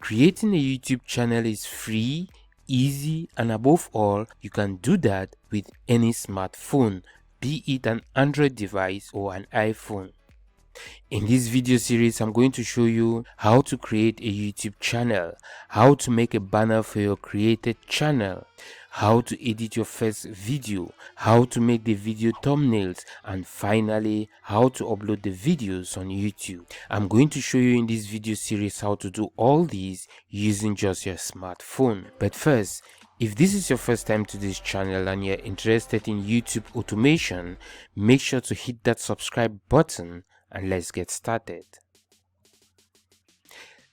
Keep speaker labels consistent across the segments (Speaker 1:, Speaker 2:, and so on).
Speaker 1: Creating a YouTube channel is free, easy, and above all, you can do that with any smartphone, be it an Android device or an iPhone. In this video series, I'm going to show you how to create a YouTube channel, how to make a banner for your created channel, how to edit your first video, how to make the video thumbnails, and finally, how to upload the videos on YouTube. I'm going to show you in this video series how to do all these using just your smartphone. But first, if this is your first time to this channel and you're interested in YouTube automation, make sure to hit that subscribe button and let's get started.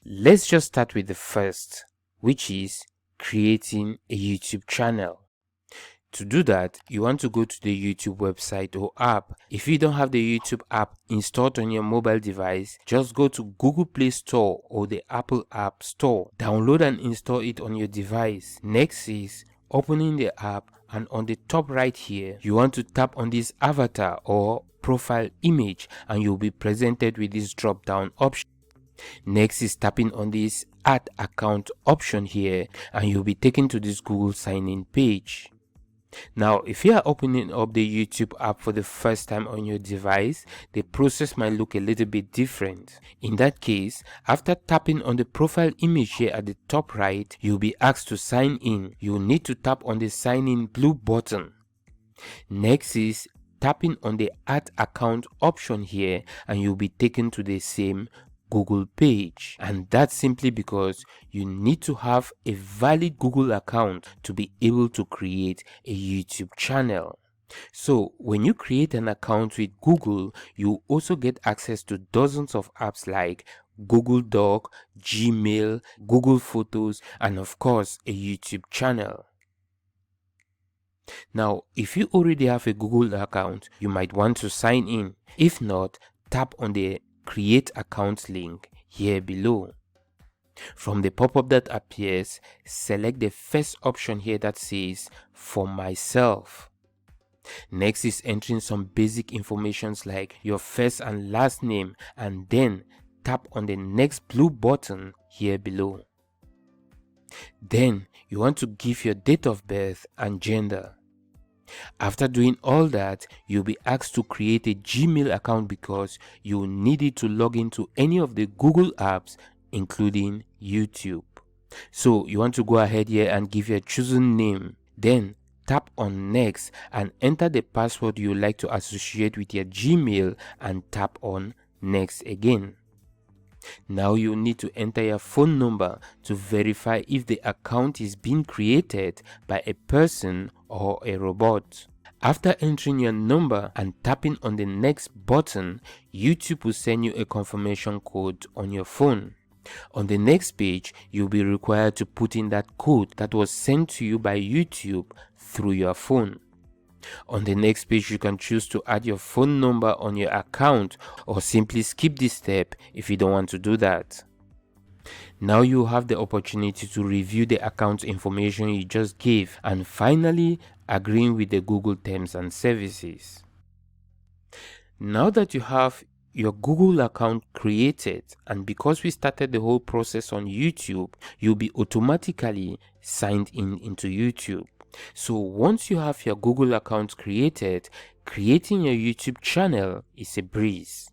Speaker 1: Let's just start with the first, which is creating a YouTube channel. To do that, you want to go to the YouTube website or app. If you don't have the YouTube app installed on your mobile device, just go to Google Play Store or the Apple App Store. Download and install it on your device. Next is opening the app, and on the top right here, you want to tap on this avatar or profile image and you'll be presented with this drop down option. Next is tapping on this add account option here and you'll be taken to this Google sign in page. Now, if you are opening up the YouTube app for the first time on your device, the process might look a little bit different. In that case, after tapping on the profile image here at the top right, you'll be asked to sign in. You'll need to tap on the sign in blue button. Next is tapping on the add account option here and you'll be taken to the same Google page, and that's simply because you need to have a valid Google account to be able to create a YouTube channel. So when you create an account with Google, you also get access to dozens of apps like Google Doc, Gmail, Google Photos, and of course a YouTube channel. Now, if you already have a Google account, you might want to sign in. If not, tap on the create account link here below. From the pop-up that appears, select the first option here that says for myself. Next is entering some basic informations like your first and last name, and then tap on the next blue button here below. Then you want to give your date of birth and gender. After doing all that, you'll be asked to create a Gmail account because you need it to log into any of the Google apps, including YouTube. So you want to go ahead here and give your chosen name. Then tap on next and enter the password you like to associate with your Gmail and tap on next again. Now you need to enter your phone number to verify if the account is being created by a person or a robot. After entering your number and tapping on the next button, YouTube will send you a confirmation code on your phone. On the next page, you'll be required to put in that code that was sent to you by YouTube through your phone. On the next page, you can choose to add your phone number on your account or simply skip this step if you don't want to do that. Now you have the opportunity to review the account information you just gave and finally agreeing with the Google terms and services. Now that you have your Google account created, and because we started the whole process on YouTube, you'll be automatically signed in into YouTube. So once you have your Google account created, creating your YouTube channel is a breeze.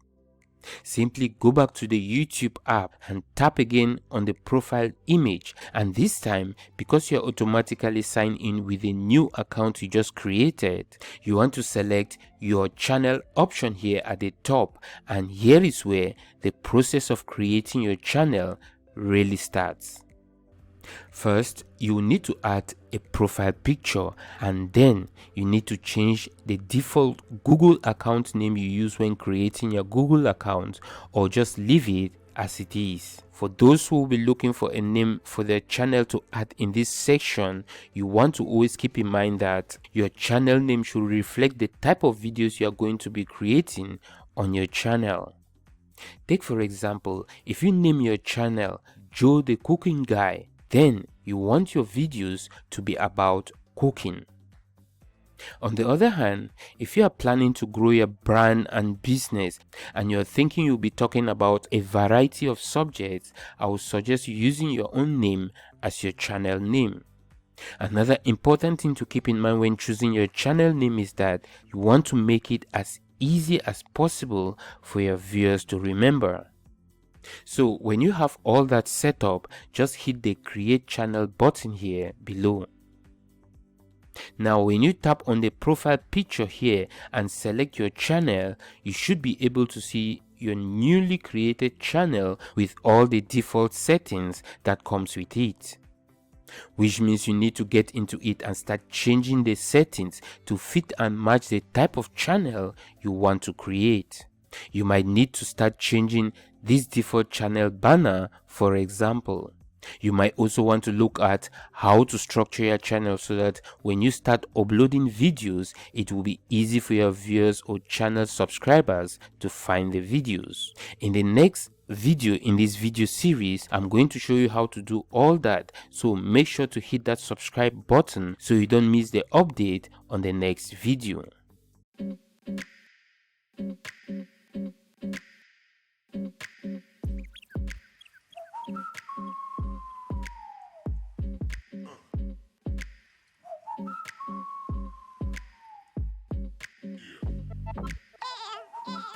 Speaker 1: Simply go back to the YouTube app and tap again on the profile image, and this time, because you're automatically signed in with a new account you just created, you want to select your channel option here at the top, and here is where the process of creating your channel really starts. First, you need to add a profile picture, and then you need to change the default Google account name you use when creating your Google account, or just leave it as it is. For those who will be looking for a name for their channel to add in this section, you want to always keep in mind that your channel name should reflect the type of videos you are going to be creating on your channel. Take for example, if you name your channel Joe the Cooking Guy, then you want your videos to be about cooking. On the other hand, if you are planning to grow your brand and business and you're thinking you'll be talking about a variety of subjects, I would suggest using your own name as your channel name. Another important thing to keep in mind when choosing your channel name is that you want to make it as easy as possible for your viewers to remember. So when you have all that set up, just hit the create channel button here below. Now when you tap on the profile picture here and select your channel, you should be able to see your newly created channel with all the default settings that comes with it. Which means you need to get into it and start changing the settings to fit and match the type of channel you want to create. You might need to start changing this default channel banner, for example. You might also want to look at how to structure your channel so that when you start uploading videos, it will be easy for your viewers or channel subscribers to find the videos. In the next video in this video series, I'm going to show you how to do all that, so make sure to hit that subscribe button so you don't miss the update on the next video.